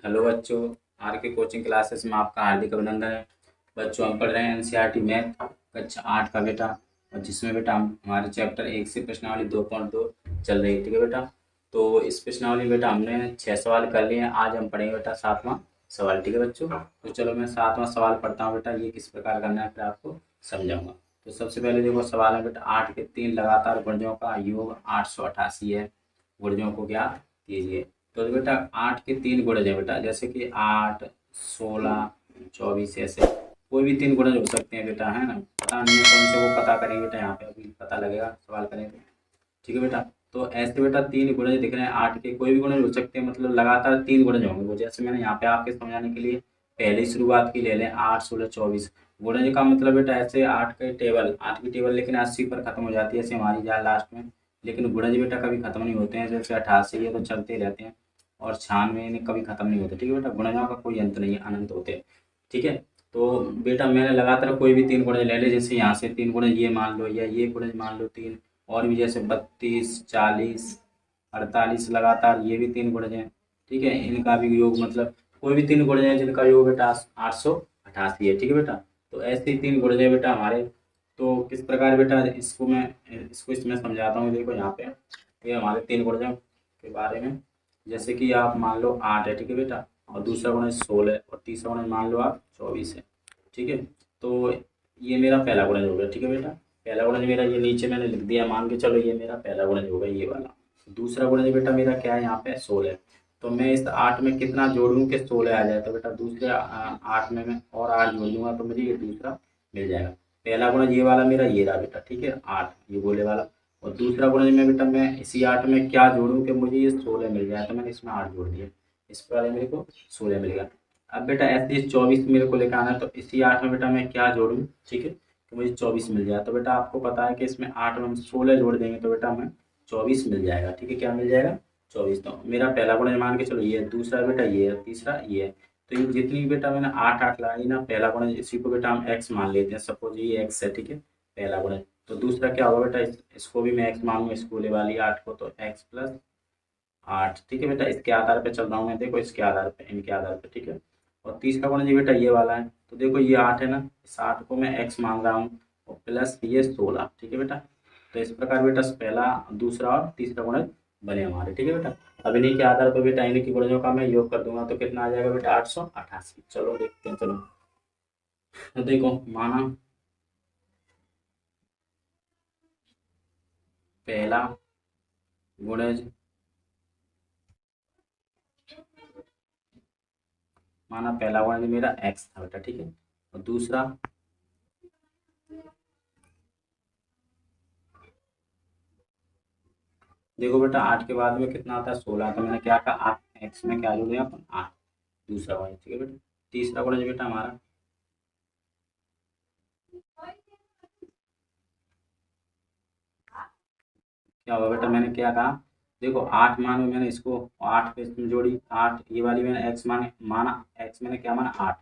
Hello बच्चों, are के coaching classes में आपका हार्दिक अभिनंदन है। बच्चों, हम पढ़ रहे हैं एनसीईआरटी मैथ कक्षा 8 का बेटा। और जिसमें बेटा हम हमारे चैप्टर 1 से प्रश्नावली 2.2 चल रही है। ठीक है बेटा। तो इस प्रश्नावली बेटा हमने 6 सवाल कर लिए हैं। आज हम पढ़ेंगे बेटा 7वां सवाल। ठीक है बच्चों। तो चलो मैं 7वां सवाल पढ़ता हूँ बेटा। ये किस प्रकार करना है फिर आपको समझाऊंगा। तो सबसे पहले देखो, सवाल है बेटा 8 के 3 लगातार गुणजों का योग 888 है। गुणजों को ज्ञात कीजिए। तो बेटा 8 के 3 गुणज है बेटा, जैसे कि 8, 16, 24, ऐसे कोई भी 3 गुणज हो सकते हैं बेटा, है ना। पता नहीं है कौन से, वो पता करेंगे बेटा, यहाँ पे अभी पता लगेगा सवाल करेंगे। ठीक है बेटा। तो ऐसे बेटा 3 गुणज दिख रहे हैं 8 के, कोई भी गुणज हो सकते हैं, मतलब लगातार 3 गुणज होंगे वो। जैसे मैंने यहाँ पे आपके समझाने के लिए पहले शुरुआत की ले लें, 8, 16, 24 गुणज का मतलब बेटा ऐसे 8 की टेबल लेकिन 80 पर खत्म हो जाती है, ऐसे हमारी जाए लास्ट में। लेकिन गुणज बेटा कभी खत्म नहीं होते हैं, जैसे 88 है तो चलते रहते हैं। और 96 में कभी खत्म नहीं होते। ठीक है बेटा, गुणजों का कोई अंत नहीं है, अनंत होते हैं। ठीक है। तो बेटा मैंने लगातार कोई भी 3 गुणज ले ले, जैसे यहाँ से 3 गुणज ये मान लो, या ये गुणज मान लो 3। और भी जैसे 32, 40, 48 लगातार ये भी 3 गुणज हैं। ठीक है, इनका भी योग मतलब कोई भी 3 गुणज हैं जिनका योग बेटा 888 है। ठीक है बेटा। तो ऐसे ही 3 गुणज है बेटा हमारे। तो किस प्रकार बेटा इसको इसमें समझाता हूँ। देखो यहाँ पे ये हमारे 3 गुणजों के बारे में। जैसे कि आप मान लो 8 है। ठीक है बेटा। और दूसरा गुणज 16 है, और तीसरा गुणज मान लो आप 24 है। ठीक है। तो ये मेरा पहला गुणज हो गया। ठीक है बेटा। पहला गुणज मेरा ये नीचे मैंने लिख दिया, मान के चलो ये मेरा पहला गुणज होगा, ये वाला। दूसरा गुणज बेटा मेरा क्या है, यहाँ पे 16। तो मैं इस 8 में कितना जोड़ूं कि 16 आ जाए, तो बेटा दूसरे 8 में मैं और 8 जोड़ दूंगा तो मुझे ये दूसरा मिल जाएगा। पहला गुणज ये वाला मेरा ये रहा बेटा। ठीक है, 8 ये गोले वाला। और दूसरा गुणज में बेटा मैं इसी 8 में क्या जोड़ूं कि मुझे ये 16 मिल जाए, तो मैंने इसमें 8 जोड़ दिया। इस पर मेरे को 16 मिल गया। अब बेटा ऐसे ही 24 मेरे को लेकर आना है, तो इसी 8 में बेटा मैं क्या जोड़ूं, ठीक है, तो मुझे 24 मिल जाए। तो बेटा आपको पता है कि इसमें 8 में हम 16 जोड़ देंगे तो बेटा हमें 24 मिल जाएगा। ठीक है, क्या मिल जाएगा, 24। तो मेरा पहला गुणज मान के चलो ये है, दूसरा बेटा ये है, तीसरा ये है। तो ये जितनी भी बेटा मैंने 8 8 लगाई ना, पहला गुणज इसी को बेटा हम x मान लेते हैं। सपोज ये x है। ठीक है, पहला गुणज। तो दूसरा क्या होगा बेटा, इसको भी मैं x मानूंगा, इस गोले वाली 8 को, तो x प्लस 8। ठीक है बेटा, इसके आधार पे चल रहा हूँ मैं, देखो इसके आधार पे, इनके आधार पे। ठीक है। और तीसरा गुणज ये बेटा ये वाला है, तो देखो ये 8 है ना, इस 8 को मैं x मान रहा हूँ, और प्लस ये 16। ठीक है बेटा। तो इस प्रकार बेटा पहला, दूसरा और तीसरा गुणज बने हमारे। ठीक है बेटा। अब इन्हीं के आधार पर बेटा इन्हीं की गुणजों का मैं योग कर दूंगा, तो कितना आ जाएगा बेटा, 888। चलो देखते हैं, चलो। तो देखो माना पहला गुणज, माना पहला गुणज मेरा x था बेटा। ठीक है। और दूसरा, देखो बेटा 8 के बाद में कितना आता है, 16। तो मैंने क्या कहा, 8 एक्स में क्या जोड़ दिया अपन, 8। दूसरा गुणज। ठीक है बेटा। तीसरा गुणज बेटा हमारा क्या होगा बेटा, मैंने क्या कहा, देखो 8 मान में मैंने इसको 8 पे इसमें जोड़ी 8, ये वाली मैंने एक्स माना एक्स मैंने क्या माना, 8।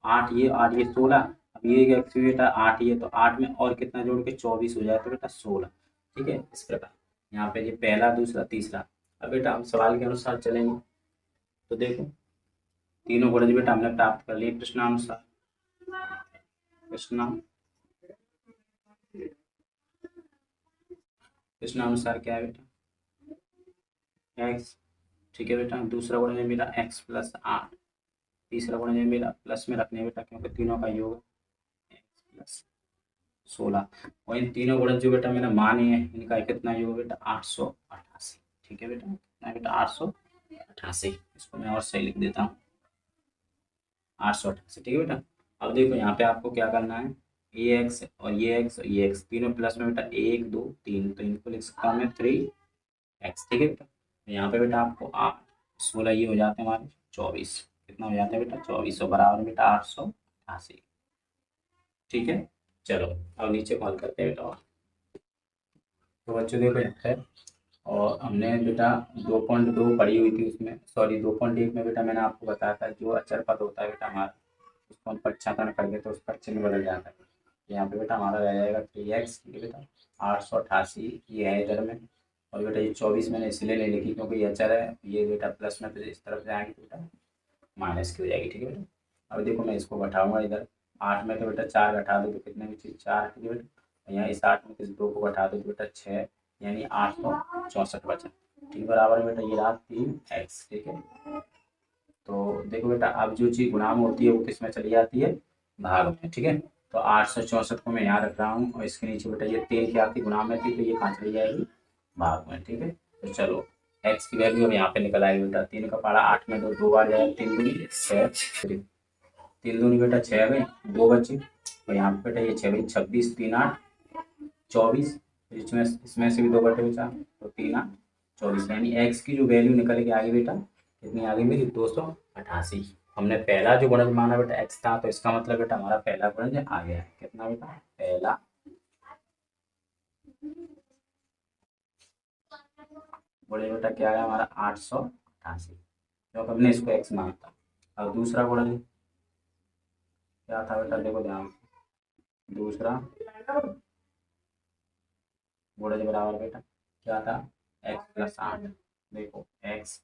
8 ये 8 ये 16। अब ये एक्स भी बेटा 8 ही है, तो 8 में और कितना जोड़ के 24 हो जाए, तो बेटा 16। ठीक है, इस प्रकार यहाँ पे ये पहला, दूसरा, तीसरा। अब बेटा हम सवाल के अनुसार चलेंगे। तो देखो तीनों गुणज बेटा हमने प्राप्त कर लिए प्रश्नानुसार। प्रश्न प्रश्नानुसार क्या है बेटा, एक्स। ठीक है बेटा। दूसरा गुणज है मेरा एक्स प्लस 8। तीसरा गुणज है मेरा प्लस में रखने बेटा, क्योंकि तीनों का योग एक्स प्लस 16। और इन तीनों गुणज जो बेटा मैंने माने हैं, इनका कितना योग बेटा, 888। ठीक है बेटा, कितना है बेटा, 888। इसको मैं और सही लिख देता हूँ, 888। ठीक है बेटा। अब देखो यहाँ पे आपको क्या करना है, ये एक्स और ये एक्स और ये एक्स तीनों प्लस में बेटा 1 2 3, तो इनको लिख सकता हूँ मैं 3x। ठीक है बेटा। तो यहाँ पे बेटा आपको 8 16 ये हो जाते हैं हमारे 24। कितना हो जाता है बेटा, 24। बराबर में बेटा 888। ठीक है। चलो अब नीचे कॉल करते हैं बेटा। तो बच्चों देखो यहाँ पे, और हमने बेटा 2.2 पढ़ी हुई थी, उसमें सॉरी 2.1 में बेटा मैंने आपको बताया था, जो अचर पद होता है बेटा हमारा, उसको हम पक्षांतरण कर देते तो उसका चिन्ह बदल जाता है। यहाँ पे बेटा हमारा रह जाएगा 3x। ठीक है बेटा, 888 ये है इधर में। और बेटा ये 24 मैंने इसलिए नहीं लिखी क्योंकि ये अचर है, ये बेटा प्लस में तो इस तरफ जाएंगे बेटा, माइनस की हो जाएगी। ठीक है बेटा। अब देखो मैं इसको घटाऊंगा इधर, 8 में तो बेटा 4 घटा दो तो कितने बचे 4। ठीक है बेटा। यहाँ इस 8 में किस 2 को घटा दो तो बेटा 6, यानी 864 बचा। ठीक बराबर बेटा ये रहा 3x। ठीक है। तो देखो बेटा अब जो चीज़ गुणा में होती है वो किस में चली जाती है, भाग में। ठीक है। तो 864 को मैं यहाँ रख रहा हूँ और इसके नीचे बेटा ये 3 क्या थी, गुणा में थी, तो ये कहाँ चली जाएगी, भाग में। ठीक है। तो चलो x की वैल्यू अब यहाँ पे निकल आएगी बेटा, 3 का पहाड़ा 8 में 2 बार जाएगा, 3 दूनी 6, 3 दूनी बेटा 6 गई, 2 बची। और यहाँ पे बेटा ये 6 गई, 26, 3 8 24, इसमें से भी 2 बटे बचा, तो 3 8 24, यानी x की जो वैल्यू निकल के आएगी बेटा कितनी आ गई मेरी, 288। हमने पहला जो गुणज माना बेटा x था, तो इसका मतलब बेटा हमारा पहला गुणज आ गया है। कितना बेटा, पहला बोले बेटा क्या आया हमारा 888, क्योंकि हमने इसको x माना था। अब दूसरा गुणज क्या था बेटा, देखो ध्यान से, दूसरा गुणज बराबर बेटा क्या था, x+8। देखो x+,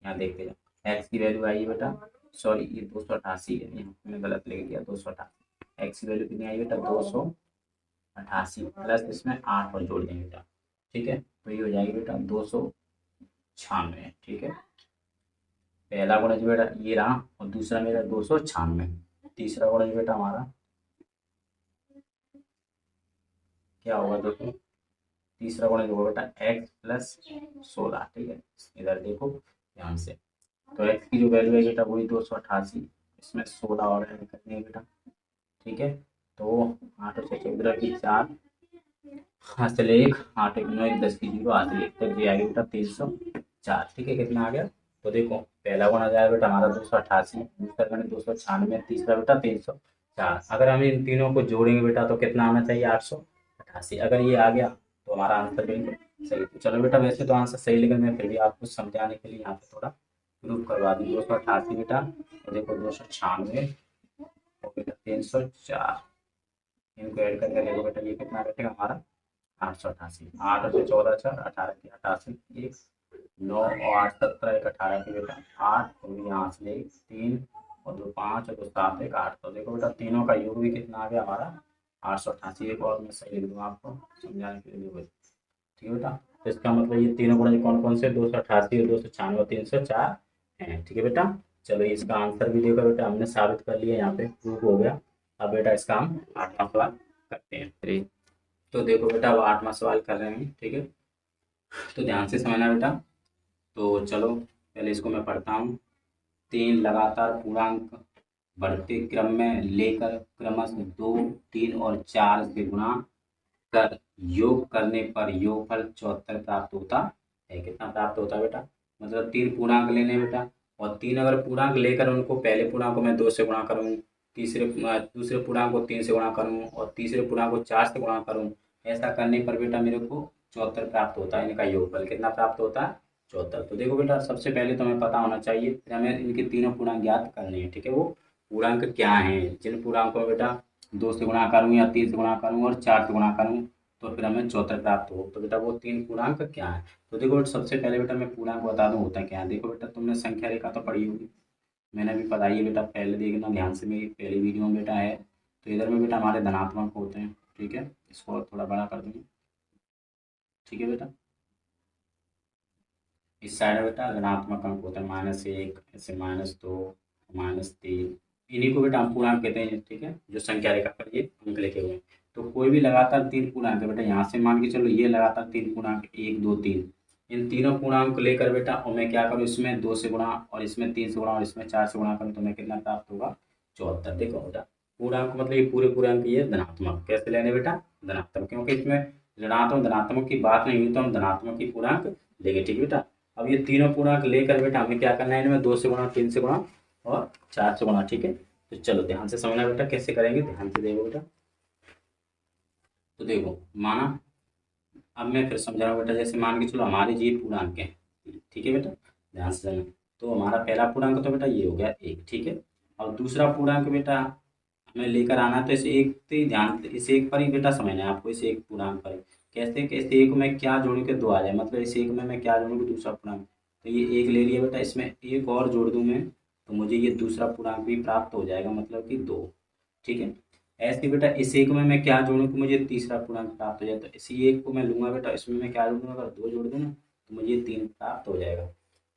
यहाँ देखते जाओ x की वैल्यू आई है बेटा, सॉरी ये 288 है, यहाँ मैंने गलत लिख दिया, 288। x की वैल्यू कितनी आई बेटा 288, प्लस इसमें 8 और जोड़ देंगे बेटा। ठीक है। तो ये हो जाएगी बेटा 296। ठीक है। पहला गुणज बेटा ये रहा और दूसरा मेरा 296। तीसरा गुणज बेटा हमारा क्या होगा, देखो तीसरा गुणज होगा बेटा x+16। ठीक है। इधर देखो ध्यान से, तो x की जो वैल्यू है बेटा वही 288, इसमें 16 और ऐड करनी है बेटा। ठीक है। तो 8 और 6 14 की 4, हासिल 1, 8 1 9 1 10 की 0, हासिल 1 तक ये आ गया बेटा 304। ठीक है। कितना आ गया, तो देखो पहला गुणा जाएगा बेटा हमारा 288, दूसरा गुणा 296, तीसरा बेटा 304। अगर हम इन तीनों को जोड़ेंगे बेटा तो कितना आना चाहिए, 888। अगर ये आ गया तो हमारा आंसर बिल्कुल सही। तो चलो बेटा वैसे तो आंसर सही, लेकिन मैं फिर भी आपको समझाने के लिए यहाँ पे थोड़ा प्रूफ करवा दूँ। 288 बेटा, और देखो 296 और बेटा 304, इनको ऐड करके देखो बेटा ये कितना बैठेगा हमारा 888। 8 से 14 4, 18 की 88, 1 9 और 8 17 1 18 की बेटा 8, और यहाँ से 1 3 और 2 5 और 2 7 1 8। तो देखो बेटा तीनों का योग भी कितना आ गया हमारा 888। एक और मैं सही लिख दूँगा आपको समझाने के लिए। ठीक है बेटा। तो इसका मतलब ये तीनों गुणज कौन कौन से, 288 और 296 और 304 हैं। ठीक है बेटा। चलो इसका आंसर भी देखो बेटा, हमने साबित कर लिया, यहाँ पे प्रूफ हो गया। अब बेटा इसका हम 8वां सवाल करते हैं। तो देखो बेटा वो 8वां सवाल कर रहे हैं। ठीक है। तो ध्यान से समझना बेटा। तो चलो पहले इसको मैं पढ़ता हूँ। 3 लगातार पूर्णांक बढ़ते क्रम में लेकर क्रमशः 2 3 और 4 से गुणा कर योग करने पर योगफल 74 प्राप्त होता है। कितना प्राप्त होता है बेटा, मतलब 3 पूर्णांक लेने बेटा, और 3 अगर पूर्णांक लेकर उनको पहले पूर्णांक को मैं 2 से गुणा करूँ, दूसरे पूर्णांक को 3 से गुणा करूँ और तीसरे पूर्णांक को 4 से गुणा करूँ, ऐसा करने पर बेटा मेरे को 74 प्राप्त होता है। इनका योगफल कितना प्राप्त होता है, 74। तो देखो बेटा सबसे पहले तो हमें पता होना चाहिए, फिर हमें इनके तीनों पूर्णांक ज्ञात करने हैं। ठीक है। वो पूर्णांक क्या हैं, जिन पूर्णांकों में बेटा 2 से गुणा करूँ या 3 से गुणा करूँ और 4 से गुणा करूँ तो फिर हमें 74 प्राप्त हो। तो बेटा वो 3 पूर्णांक क्या है, तो देखो सबसे पहले बेटा मैं पूर्णांक बता दूं होता क्या है। देखो बेटा तुमने संख्या रेखा तो पढ़ी होगी, मैंने भी पढ़ाई है बेटा, पहले देखना ध्यान से, मेरी पहली वीडियो में बेटा है। तो इधर में बेटा हमारे धनात्मक होते हैं। ठीक है। इसको और थोड़ा बड़ा कर दूँगा। ठीक है बेटा। इस साइड में बेटा ऋणात्मक अंक होते हैं, -1 ऐसे -2 -3, इन्हीं को बेटा हम पूर्णांक कहते हैं। ठीक है। जो संख्या रेखा पर ये अंक लिखे हुए हैं, तो कोई भी लगातार 3 पूर्णांक है बेटा, यहाँ से मान के चलो ये लगातार 3 पूर्णांक 1 2 3, इन तीनों पूर्णांक को लेकर बेटा और मैं क्या करूँ, इसमें 2 से गुणा और इसमें 3 से गुणा और इसमें 4 से गुणा करूँ तो मैं कितना प्राप्त होगा, 74। देखो बेटा पूर्णांक मतलब ये पूरे पूर्णांक ये धनात्मक, कैसे लेने बेटा, धनात्मक, क्योंकि इसमें ऋणात्मक धनात्मक की बात नहीं हुई तो हम धनात्मक की पूर्णांक लेंगे। ठीक है बेटा। अब ये तीनों पूर्णांक लेकर बेटा हमें क्या करना है, इनमें 2 से गुणा 3 से गुणा और 4 से गुणा। ठीक है। तो चलो ध्यान से समझना बेटा कैसे करेंगे, ध्यान से देखो बेटा। तो देखो माना, अब मैं फिर समझा रहा हूँ बेटा, जैसे मान के चलो हमारे जी पूर्णांक है। ठीक है बेटा, ध्यान से समझना। तो हमारा पहला पूर्णांक तो बेटा ये हो गया 1। ठीक है। और दूसरा पूर्णांक बेटा हमें लेकर आना है, तो इस एक पे ध्यान, इस एक पर ही बेटा समझना है आपको, इस एक पूर्णांक पर ही। कैसे कि इस एक में क्या जोड़ू के 2 आ जाए, मतलब इस एक में मैं क्या जोड़ूंगी, दूसरा पूर्णांक। तो ये एक ले लिया बेटा, इसमें एक और जोड़ दूँ मैं तो मुझे ये दूसरा पूर्णांक भी प्राप्त हो जाएगा, मतलब कि 2। ठीक है। ऐसे बेटा इस एक में मैं क्या जोड़ूँ कि मुझे तीसरा पूर्णांक प्राप्त हो जाए, तो इसी एक को मैं लूँगा बेटा, इसमें मैं क्या जोड़ूँगा, अगर 2 जोड़ दूँ ना तो मुझे 3 प्राप्त हो जाएगा।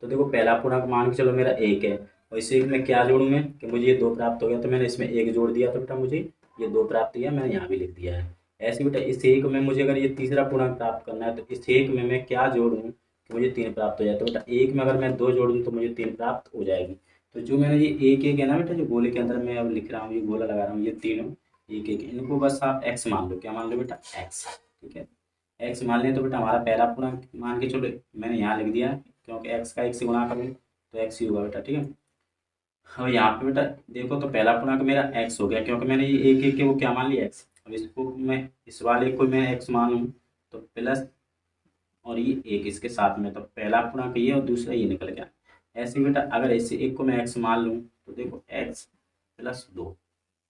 तो देखो पहला पूर्णांक मान के चलो मेरा 1 है, और इस एक में क्या जोड़ूँ मैं कि मुझे ये 2 प्राप्त हो गया, तो मैंने इसमें 1 जोड़ दिया तो बेटा मुझे ये 2 प्राप्त किया, मैंने यहाँ भी लिख दिया है। ऐसे बेटा इस एक में मुझे अगर ये तीसरा पूर्णांक प्राप्त करना है तो इस एक में मैं क्या जोड़ूँ कि मुझे 3 प्राप्त हो जाए, तो बेटा एक में अगर मैं 2 जोड़ूँ तो मुझे 3 प्राप्त हो जाएगी। तो जो मैंने ये एक एक है ना बेटा, जो गोले के अंदर मैं अब लिख रहा हूँ, ये गोला लगा रहा हूँ, ये तीनों एक एक, इनको बस आप एक्स मान लो। क्या मान लो बेटा, एक्स। ठीक है। एक्स मान लें तो बेटा हमारा पहला पूर्णांक मान के चलो, मैंने यहाँ लिख दिया क्योंकि एक्स का एक से गुणा करूँ तो एक्स ही होगा बेटा। ठीक है। और यहाँ पे बेटा देखो तो पहला पूर्णांक मेरा एक्स हो गया, क्योंकि मैंने ये एक एक के वो क्या मान लिया, एक्स। अब इसको मैं इस वाले को मैं एक्स मानूँ तो प्लस, और ये एक इसके साथ में, तो पहला पूर्णांक ये और दूसरा ये निकल गया। ऐसे बेटा अगर इसे एक को मैं एक्स मान लूँ तो देखो एक्स प्लस 2,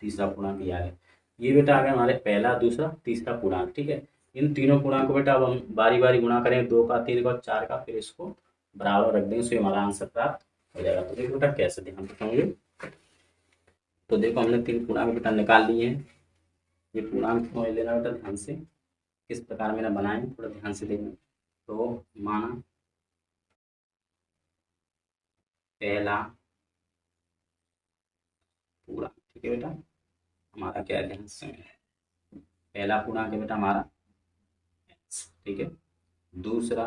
तीसरा पूर्णांक ये आ गया। ये बेटा आ गया हमारे पहला, दूसरा, तीसरा पूर्णांक। ठीक है। इन तीनों पूर्णांक को बेटा अब हम बारी बारी गुणा करें, 2 का, 3 का और 4 का, फिर इसको बराबर रख देंगे, तो हमारा आंसर प्राप्त हो जाएगा। तो देखो बेटा कैसे ध्यान रखेंगे। तो देखो हमने 3 पूर्णांक बेटा निकाल लिए हैं। ये पूर्णांक को लेना बेटा ध्यान से, किस प्रकार मैंने बनाए थोड़ा ध्यान से देखना। तो माना पहला पूरा, ठीक है बेटा, हमारा क्या है, ध्यान से पहला पूर्णांक है बेटा हमारा x। ठीक है। दूसरा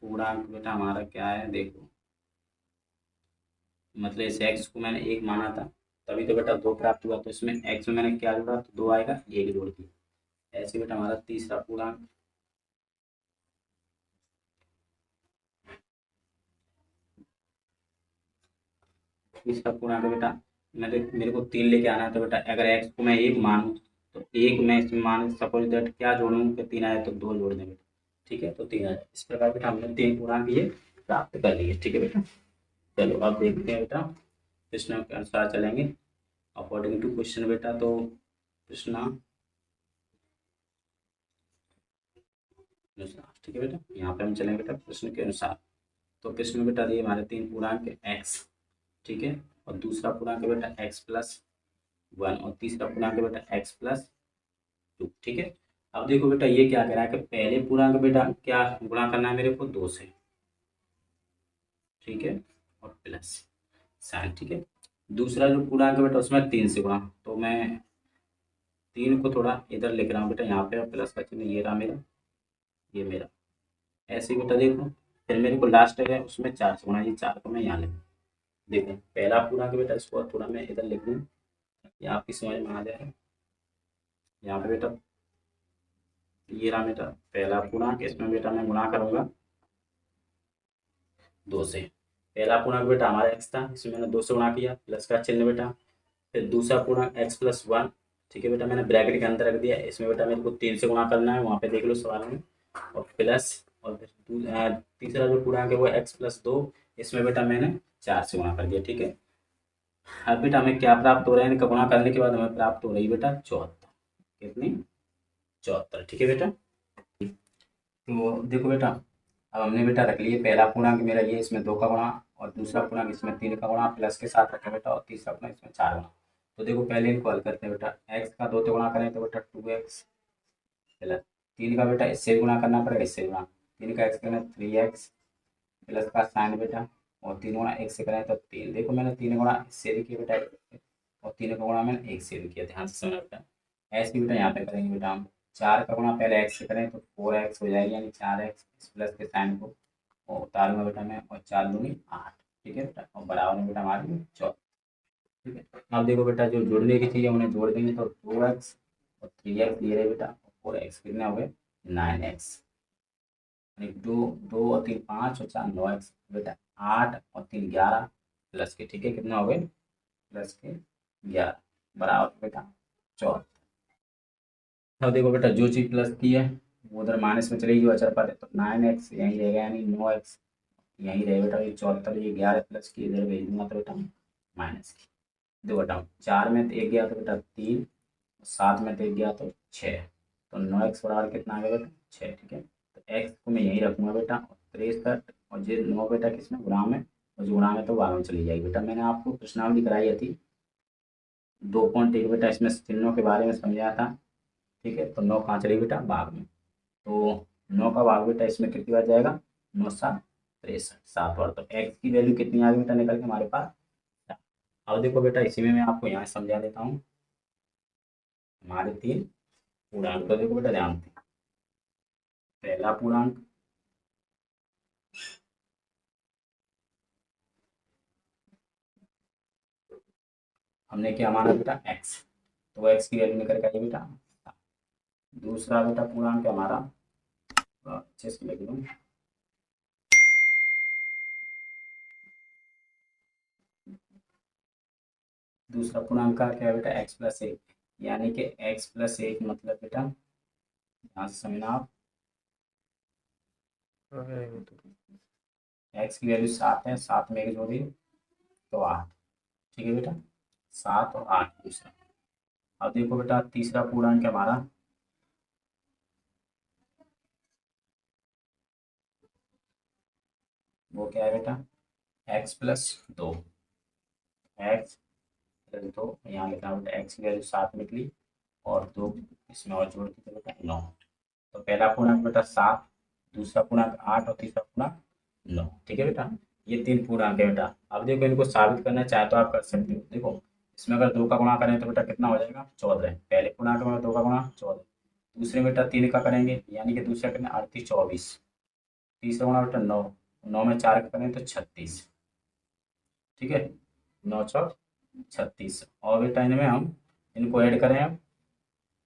पूर्णांक बेटा हमारा क्या है, देखो मतलब इस x को मैंने 1 माना था, तभी तो बेटा 2 प्राप्त हुआ, तो इसमें x में मैंने क्या जोड़ा तो 2 आएगा, 1 जोड़ दिया। ऐसे बेटा हमारा तीसरा पूर्णांक, तीसरा पूर्णांक बेटा मेरे को 3 लेके आना है, तो बेटा अगर x को मैं 1 मानूँ तो 1 मैं इसमें मान सपोज दैट क्या जोड़ूँ कि 3 आए तो 2 जोड़ दें बेटा। ठीक है। तो 3 आए, इस प्रकार बेटा हमने 3 पूर्णांक ये प्राप्त कर लिए। ठीक है बेटा। चलो अब देखते हैं बेटा प्रश्न के अनुसार चलेंगे अकॉर्डिंग टू क्वेश्चन बेटा। तो प्रश्न अनुसार, ठीक है बेटा, यहाँ पे हम चलेंगे बेटा प्रश्न के अनुसार। तो प्रश्न में बेटा दिए हमारे 3 पूर्णांक x। ठीक है। और दूसरा पूर्णांक है बेटा x प्लस 1, और तीसरा पूर्णांक है बेटा x प्लस 2। ठीक है। अब देखो बेटा ये क्या कह रहा है कि पहले पूर्णांक बेटा क्या गुणा करना है मेरे को 2 से। ठीक है। और प्लस साइन। ठीक है। दूसरा जो पूर्णांक है बेटा उसमें 3 से गुणा, तो मैं 3 को थोड़ा इधर लिख रहा हूँ बेटा, यहाँ पे और प्लस का चिन्ह ये रहा मेरा, ये मेरा। ऐसे ही बेटा देखो फिर मेरे को लास्ट है उसमें 4 से गुणा, ये 4 को मैं यहाँ लिख, देखो पहला पूर्णांक बेटा इसको थोड़ा मैं इधर लिख दूँ, ये आपकी समझ में आ जाए। यहाँ पे बेटा ये रहा बेटा पहला पूर्णांक, इसमें बेटा मैं गुणा करूंगा 2 से। पहला पूर्णांक बेटा हमारा x था, इसमें मैंने 2 से गुणा किया, प्लस का चिन्ह बेटा। फिर दूसरा पूर्णांक x प्लस 1। ठीक है बेटा, मैंने ब्रैकेट के अंदर रख दिया, इसमें बेटा मेरे को 3 से गुणा करना है, वहाँ पे देख लो सवाल में। और प्लस, और फिर तीसरा जो पूर्णांक है वो x प्लस 2, इसमें बेटा मैंने 4 से गुणा कर दिया। ठीक है। अब बेटा हमें क्या प्राप्त हो रहा है, इनका गुणा करने के बाद हमें प्राप्त हो रही है बेटा 74। कितनी, 74। ठीक है बेटा। तो देखो बेटा अब हमने बेटा रख लिए पहला पूर्णांक मेरा ये, इसमें 2 का गुणा, और दूसरा पूर्णांक इसमें 3 का गुणा प्लस के साथ रखा बेटा, और तीसरा पूर्णांक इसमें 4 गुणा। तो देखो पहले इनको हल करते हैं बेटा, x का 2 से गुणा करें तो बेटा 2x प्लस 3 का बेटा इससे गुणा करना पड़ेगा, इससे गुणा 3 का x करें 3x प्लस का साइन बेटा, और 3 गुणा 1 से करें तो 3। देखो मैंने 3 गुणा इससे भी किया बेटा, और 3 का गुणा मैंने 1 से भी किया, ध्यान से समझना बेटा। ऐसे ही बेटा यहाँ पे करेंगे बेटा हम 4 का गुणा पहले x से करें तो 4x हो जाएगी, यानी 4x इस प्लस के साइन को और उतारूंगा बेटा मैं, और 4 दूनी 8। ठीक है बेटा, और बराबर में बेटा हमारी 14। ठीक है। अब देखो बेटा जो जोड़ने की चीज़ है उन्हें जोड़ देंगे, तो 2x और 3x ये रहे बेटा, और 4x कितने हो गए 9x। दो, 2 और 3 5 और 4 9x बेटा, 8 और 3 11 प्लस के, ठीक है, कितना हो गए प्लस के 11 बराबर बेटा 14। अब देखो बेटा जो चीज़ प्लस की है वो उधर माइनस में चलेगी, वो अचर पर है, तो 9x यहीं रहेगा, यानी 9x यहीं रहे बेटा। ये 74, ये 11 प्लस की इधर भेज दूंगा तो बेटा माइनस की। दो बेटा 4 में तो 1 गया तो बेटा 3, 7 में तो 1 गया तो 6, तो 9x बराबर कितना आ गया बेटा 6। ठीक है। तो एक्स को मैं यहीं रखूँगा बेटा, और 63 और ये 9 बेटा किसमें गुणा में, और जो गुणा में तो भाग में चली जाएगी बेटा। मैंने आपको प्रश्नावली कराई थी 2.1 बेटा, इसमें चिन्हों के बारे में समझाया था, ठीक है। तो 9 कहाँ चली बेटा, भाग में, तो 9 का भाग बेटा इसमें कितनी बार जाएगा, 9 7 63, 7 बार। तो एक्स की वैल्यू कितनी आ गई बेटा निकल के हमारे पास। अब देखो बेटा इसी में मैं आपको यहाँ समझा देता हूँ हमारे 3 पूर्णांक। तो देखो बेटा ध्यान से, पहला पूर्णांक, हमने क्या माना बेटा, एक्स, तो एक्स की वैल्यू निकल के आई बेटा। दूसरा बेटा पूर्णांक है हमारा, अच्छे से लिख लूँ, दूसरा पूर्णांक का क्या है बेटा, एक्स प्लस 1, यानी कि एक्स प्लस 1 मतलब बेटा यहाँ से समझना आप, एक्स की वैल्यू 7 है, 7 में एक जोड़ी तो 8, ठीक है बेटा, 7 और 8 दूसरा। अब देखो बेटा तीसरा पूर्णांक है हमारा, वो क्या है बेटा, एक्स प्लस 2, एक्स प्लस 2, यहाँ लिखा बेटा एक्स की वैल्यू 7 निकली और 2 इसमें और जोड़ दी तो बेटा 9। तो पहला पूर्णांक बेटा 7, दूसरा पूर्णांक 8 और तीसरा पूर्णांक 9, ठीक है बेटा। ये 3 पूर्णांक है बेटा। अब देखो इनको साबित करना चाहे तो आप कर सकते हो। देखो इसमें अगर 2 का गुणा करें तो बेटा कितना हो जाएगा, 14। पहले पूर्णांक में 2 का गुणा 14, दूसरे बेटा 3 का करेंगे यानी कि दूसरा कितना 38 24, तीसरा गुणा बेटा 9, 9 में 4 का करें तो 36, ठीक है, 9 चौक 36। और बेटा इनमें हम इनको ऐड करें अब,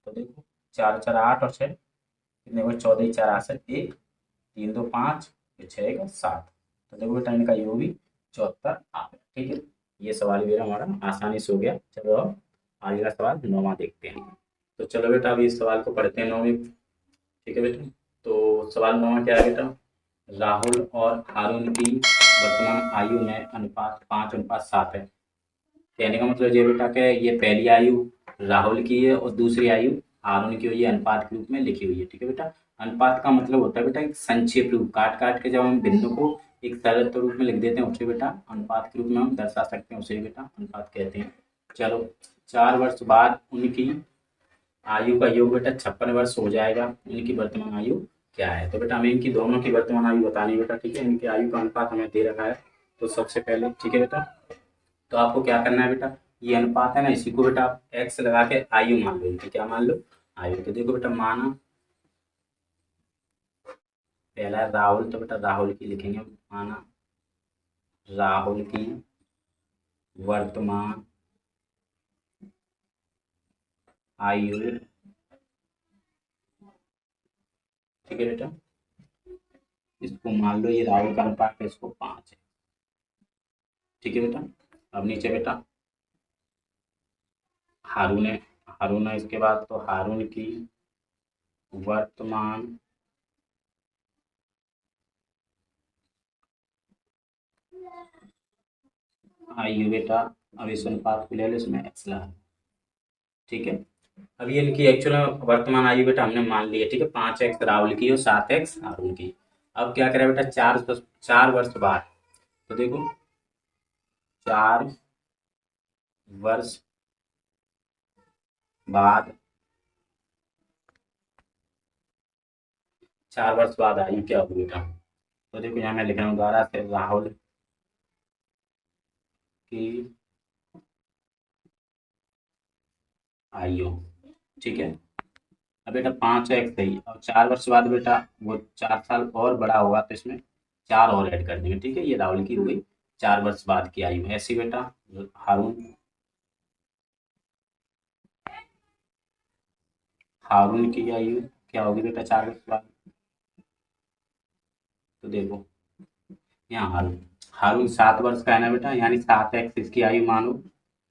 तो देखो 4 4 8 और 6 कितने हुए, 14 4 8 1, 3 2 5, 6 1 7। तो देखो बेटा इनका योग भी 74 आ गया, ठीक है। ये सवाल भी हमारा आसानी से हो गया। चलो अब आगे का सवाल 9वां देखते हैं। तो चलो बेटा अभी इस सवाल को पढ़ते हैं 9वीं, ठीक है बेटा। तो सवाल 9वां क्या है बेटा, राहुल और हारून की वर्तमान आयु में अनुपात 5:7 है। कहने का मतलब ये बेटा कि ये पहली आयु राहुल की है और दूसरी आयु हारून की हुई है, अनुपात के रूप में लिखी हुई है, ठीक है बेटा। अनुपात का मतलब होता है बेटा एक संक्षेप रूप, काट काट के जब हम बिंदु को एक सरल रूप में लिख देते हैं उसे बेटा अनुपात के रूप में हम दर्शा सकते हैं, उसे बेटा अनुपात कहते हैं। चलो 4 वर्ष बाद उनकी आयु का योग बेटा 56 वर्ष हो जाएगा। इनकी वर्तमान आयु क्या है, तो बेटा हमें इनकी दोनों की वर्तमान आयु बतानी है बेटा, ठीक है। इनकी आयु का अनुपात हमें दे रखा है, तो सबसे पहले ठीक है बेटा, तो आपको क्या करना है बेटा, ये अनुपात है ना, इसी को बेटा आप एक्स लगा के आयु मान लो, इनकी क्या मान लो, आयु। तो देखो बेटा माना पहला है राहुल, तो बेटा राहुल की लिखेंगे, माना राहुल की वर्तमान आयु, ठीक है बेटा, इसको मान लो ये राहुल का अनुपात है, इसको 5 है, ठीक है बेटा। अब नीचे बेटा हारून है, हारून है इसके बाद, तो हारून की वर्तमान आयु बेटा, अब इस अनुपात को ले लो, इसमें एक्स लगा, ठीक है। अब ये इनकी एक्चुअल वर्तमान आयु बेटा हमने मान ली है, ठीक है, 5x राहुल की और 7x हारून की। अब क्या करें बेटा, 4 वर्ष बाद, तो देखो 4 वर्ष बाद, 4 वर्ष बाद आयु क्या होगी बेटा, तो देखो यहाँ मैं लिख रहा हूँ दोबारा से, राहुल की आयु, ठीक है। अब बेटा 5x सही, और 4 वर्ष बाद बेटा वो 4 साल और बड़ा होगा तो इसमें 4 और ऐड कर देंगे, ठीक है। ये राहुल की हो गई 4 वर्ष बाद की आयु। ऐसी बेटा हारून, हारून की आयु क्या होगी बेटा 4 वर्ष बाद, तो देखो यहाँ हारून, हारून 7 वर्ष का है ना बेटा, यानी 7x इसकी आयु मानो,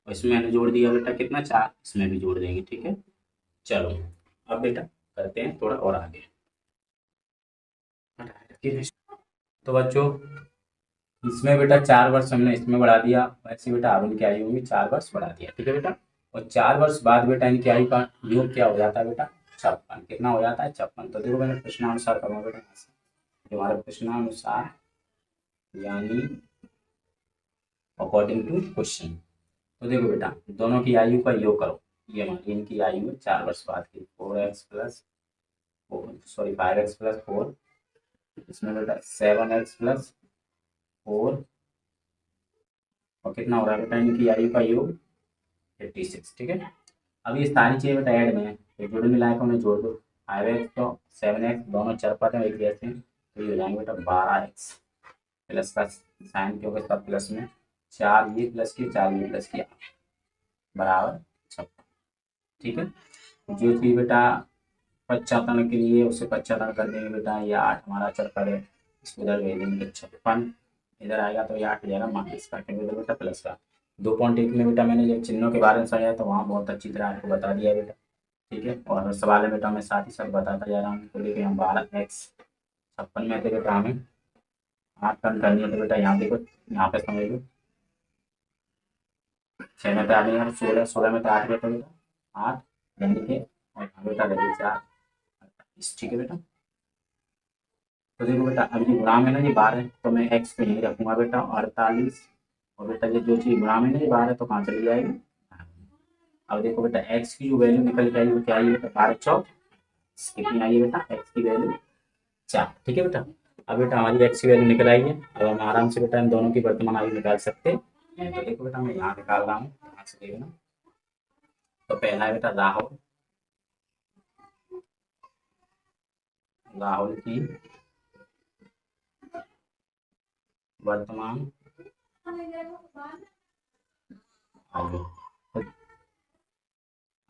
और इसमें मैंने जोड़ दिया बेटा कितना 4, इसमें भी जोड़ देंगे, ठीक है। चलो अब बेटा करते हैं थोड़ा और आगे। तो बच्चों इसमें बेटा 4 वर्ष हमने इसमें बढ़ा दिया, वैसे बेटा हारून की आयु में 4 वर्ष बढ़ा दिया, ठीक है बेटा। और 4 वर्ष बाद बेटा इनकी आयु का योग क्या हो जाता है बेटा 56 कितना हो जाता है 56। तो देखो मैंने प्रश्नानुसार करूँगा बेटा यहाँ से, जो हमारा प्रश्नानुसार यानी अकॉर्डिंग टू क्वेश्चन। तो देखो बेटा दोनों की आयु का योग करो, ये हमारी इनकी आयु है 4 वर्ष बाद की, 4x प्लस 5x प्लस 4, इसमें बेटा 7x प्लस 4, और कितना हो रहा है बेटा इनकी आयु का योग 56। ठीक है, अब ये सारी चीज़ें बेटा ऐड में है, तो जोड़ मिला के उन्हें जोड़ दो, 5x तो 7x दोनों चर पाते हैं एक जैसे, तो ये हो जाएंगे बेटा 12x प्लस का साइन के होगा सब प्लस में 4 ये प्लस की 4 ये प्लस की बराबर 56। ठीक है, जो चीज़ बेटा पश्चातान के लिए उसे पश्चातान कर देंगे बेटा, ये 8 हमारा चर करे इसको इधर भेज देंगे 56, इधर आएगा तो ये 8 हो जाएगा माइनस का, इधर बेटा प्लस का। 2.1 में बेटा मैंने जब चिन्हों के बारे में समझाया तो वहाँ बहुत अच्छी तरह आपको बता दिया बेटा। ठीक है, और सवाल में बेटा मैं साथ ही साथ बताता जा रहा हूँ। तो देखिए हम 12x 56 में थे बेटा, हमें 8 टर्न करनी है, तो बेटा यहाँ देखो यहाँ पे समझ लो 6 में तो 8 नहीं, 16 में तो 8 बेटा 8 यानी कि, और बेटा लगे 4। ठीक है बेटा, तो देखो बेटा अब ये गुणा में ना ये 12, तो मैं x पे नहीं रखूंगा बेटा 48, और बेटा ये जो चीज़ गुणा में ना ये 12 तो कहाँ चली जाएगी। अब देखो बेटा x की जो वैल्यू निकल के आई वो क्या आई बेटा 12 चौक कितनी आई है बेटा x की वैल्यू 4। ठीक है बेटा, अब बेटा हमारी x की वैल्यू निकल आई है, अब हम आराम से बेटा इन दोनों की वर्तमान आयु निकाल सकते हैं। तो देखो बेटा मैं यहाँ निकाल रहा हूँ, यहाँ से देखना। तो पहला है बेटा राहुल, राहुल की वर्तमान आयु,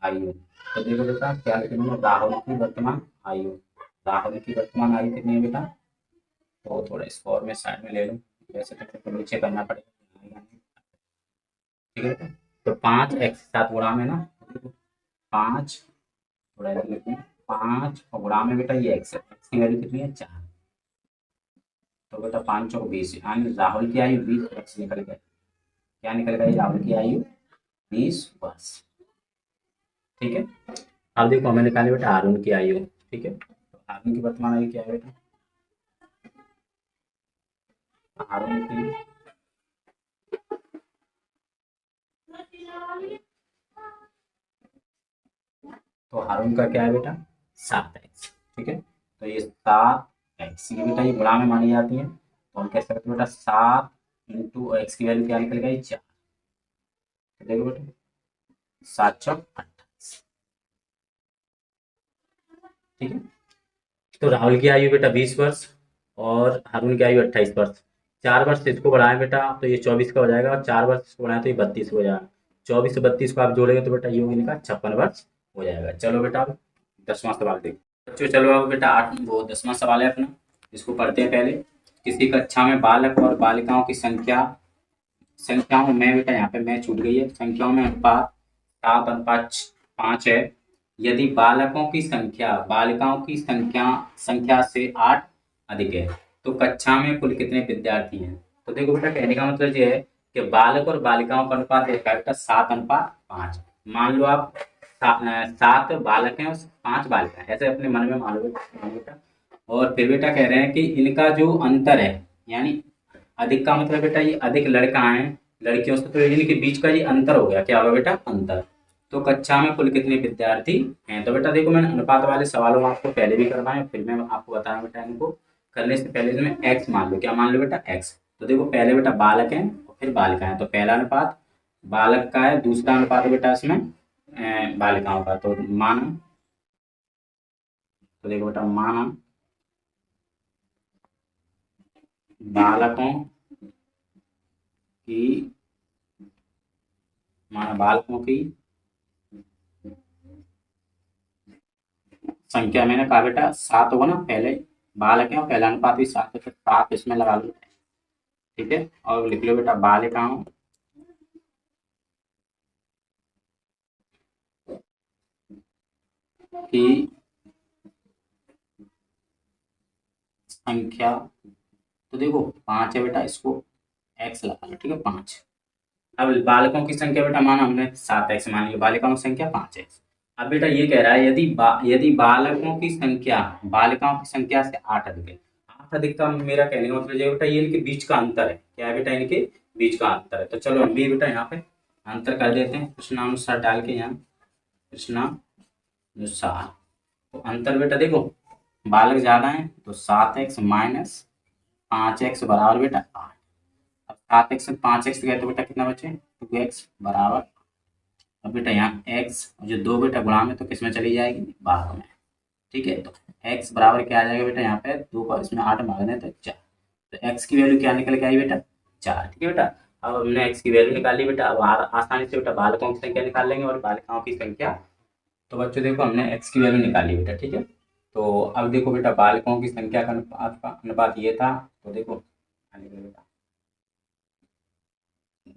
आयु तो देखो बेटा क्या लिखेंगे राहुल की वर्तमान आयु, राहुल की वर्तमान आयु कितनी है बेटा, तो थोड़ा इसको और मैं साइड में ले लूँ, वैसे तो नीचे करना पड़ेगा। ठीक है बेटा, तो 5x 7 गुणा में ना 5, थोड़ा इधर लिखूँ 5 और गुणा में बेटा ये x है, x की वैल्यू कितनी है 4, तो बेटा 5 चौक 20, यानी राहुल की आयु 20 वर्ष निकल गई। क्या निकल गई राहुल की आयु 20 वर्ष। ठीक है, अब देखो हमें निकाले बेटा हारून की आयु। ठीक है, तो हारून की वर्तमान आयु क्या है बेटा, हारून की तो हारून का क्या है बेटा 7x। ठीक है, तो ये 7x ये बेटा ये गुणा में मानी जाती है, तो हम कह सकते हैं बेटा 7 इंटू एक्स की वैल्यू क्या निकल गई 4। तो देखो बेटा 7 चौक 28। ठीक है, तो राहुल की आयु बेटा 20 वर्ष और हारून की आयु 28 वर्ष। 4 वर्ष इसको बढ़ाएं बेटा तो ये 24 का हो जाएगा, और 4 वर्ष इसको बढ़ाएं तो ये 32 हो जाएगा। 24 से 32 को आप जोड़ेंगे तो बेटा ये होगी इनका 56 वर्ष हो जाएगा। चलो बेटा अब 10वां सवाल देखो बच्चों, चलो अब बेटा 10वां सवाल है अपना, इसको पढ़ते हैं पहले। किसी कक्षा में बालक और बालिकाओं की संख्याओं में बेटा यहाँ पे मैं छूट गई है, संख्याओं में अनुपात 7:5 है। यदि बालकों की संख्या बालिकाओं की संख्या से 8 अधिक है तो कक्षा में कुल कितने विद्यार्थी हैं। तो देखो बेटा कहने का मतलब ये है कि बालक और बालिकाओं का अनुपात देखा बेटा 7:5। मान लो आप 7 बालक हैं और 5 बालिका हैं, ऐसे अपने मन में मान लो बेटा। और फिर बेटा कह रहे हैं कि इनका जो अंतर है, यानी अधिक का मतलब बेटा ये अधिक लड़का है लड़कियों से, तो इनके बीच का ये अंतर हो गया, क्या होगा बेटा अंतर। तो कक्षा में कुल कितने विद्यार्थी हैं। तो बेटा देखो मैंने अनुपात वाले सवालों में आपको पहले भी करवाए, फिर मैं आपको बताया बेटा इनको करने से पहले इसमें x मान लो, क्या मान लो बेटा x। तो देखो पहले बेटा बालक हैं और फिर बालिका है, तो पहला अनुपात बालक का है, दूसरा अनुपात बेटा इसमें बालिकाओं का। तो माना, तो देखो बेटा माना बालकों की संख्या मैंने कहा बेटा 7 होगा ना, पहले बालक है और पहला अनुपात भी 7 है, तो 7 इसमें लगा लो। ठीक है, और लिख लो बेटा बालिकाओं की संख्या, तो देखो 5 है बेटा, इसको x लगा लो। ठीक है 5। अब बालकों की संख्या बेटा माना हमने 7x मान लिया, बालिकाओं की संख्या 5x। अब बेटा ये कह रहा है यदि बालकों की संख्या बालिकाओं की संख्या से 8 अधिक है। 8 अधिक का मेरा कहने का मतलब ये बेटा ये इनके बीच का अंतर है। क्या है बेटा? इनके बीच का अंतर है। तो चलो हम भी बेटा यहाँ पे अंतर कर देते हैं प्रश्नानुसार डाल के, यहाँ प्रश्नानुसार। तो अंतर बेटा देखो, बालक ज्यादा है तो 7x माइनस 5x बराबर बेटा 8। अब 7x से 5x गए तो बेटा कितना बचे? 2x बराबर। अब बेटा यहाँ x जो 2 बेटा गुणा में तो किसमें चली जाएगी? भाग में। ठीक है, तो x बराबर क्या आ जाएगा बेटा? यहाँ पे 2 का इसमें 8 भाग दें तो 4। तो x की वैल्यू क्या निकल के आई बेटा? 4। ठीक है बेटा, अब हमने x की वैल्यू निकाली बेटा। अब आसानी से बेटा बालकों की संख्या निकाल लेंगे और बालिकाओं की संख्या। तो बच्चों देखो हमने x की वैल्यू निकाली बेटा। ठीक है, तो अब देखो बेटा बालकों की संख्या का अनुपात ये था। तो देखो बेटा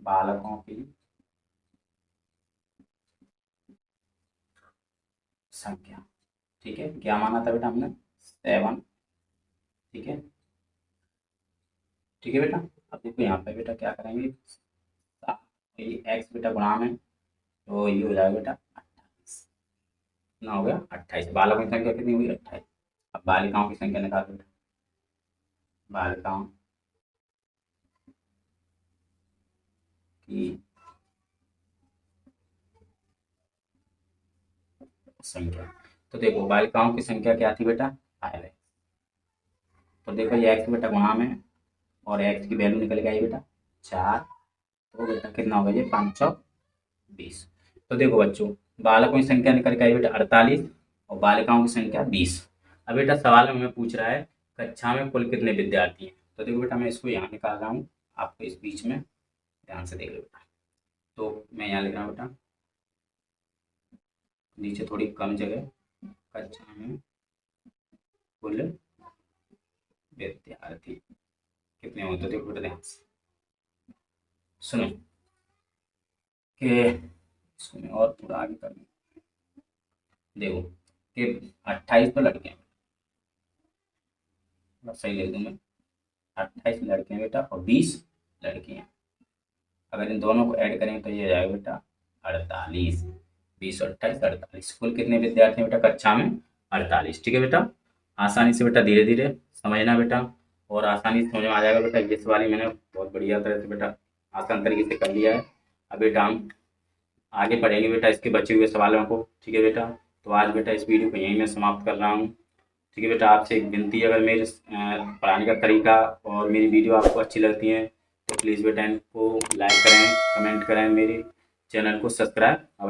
बालकों की संख्या, ठीक है, क्या माना था बेटा हमने? 7। ठीक है, ठीक है बेटा। अब देखो यहाँ पे बेटा क्या करेंगे, ये एक्स बेटा गुणा में, तो ये हो जाएगा बेटा 28। कितना हो गया? 28। बालकों की संख्या कितनी हुई? 28। अब बालिकाओं की संख्या निकाल बेटा। बालिकाओं की संख्या, तो देखो बालिकाओं की संख्या क्या थी बेटा? 5। तो देखो ये एक्स बेटा गुणा में और एक्स की वैल्यू निकल के आई बेटा 4। तो बेटा कितना होगा? ये 520। तो देखो बच्चों बालकों की संख्या निकल के आई बेटा 48 और बालिकाओं की संख्या 20। अब बेटा सवाल में हमें पूछ रहा है कक्षा में कुल कितने विद्यार्थी हैं। तो देखो बेटा मैं इसको यहाँ निकाल रहा हूँ, आपको इस बीच में ध्यान से देख लो बेटा। तो मैं यहाँ लिख रहा हूँ बेटा, नीचे थोड़ी कम जगह, कक्षा में कुल विद्यार्थी कितने होते? तो देखो बेटा ध्यान से सुनो कि इसको मैं और थोड़ा आगे कर दूँ। देखो कि 28 तो लड़के हैं, सही लिख दूँ मैं, 28 लड़के हैं बेटा और 20 लड़की हैं। अगर इन दोनों को ऐड करें तो ये आ जाएगा बेटा 48। 20 और 28 48। कुल कितने विद्यार्थी हैं बेटा कक्षा में? 48। ठीक है बेटा, आसानी से बेटा धीरे धीरे समझना बेटा और आसानी से समझ में आ जाएगा बेटा। ये सवाल ही मैंने बहुत बढ़िया तरह से बेटा आसान तरीके से कर लिया है। अब बेटा हम आगे पढ़ेंगे बेटा इसके बचे हुए सवालों को। ठीक है बेटा, तो आज बेटा इस वीडियो को यहीं मैं समाप्त कर रहा हूँ। ठीक है बेटा, आपसे एक विनती है, अगर मेरे पढ़ाने का तरीका और मेरी वीडियो आपको अच्छी लगती है तो प्लीज़ बेटा इनको लाइक करें, कमेंट करें, मेरे चैनल को सब्सक्राइब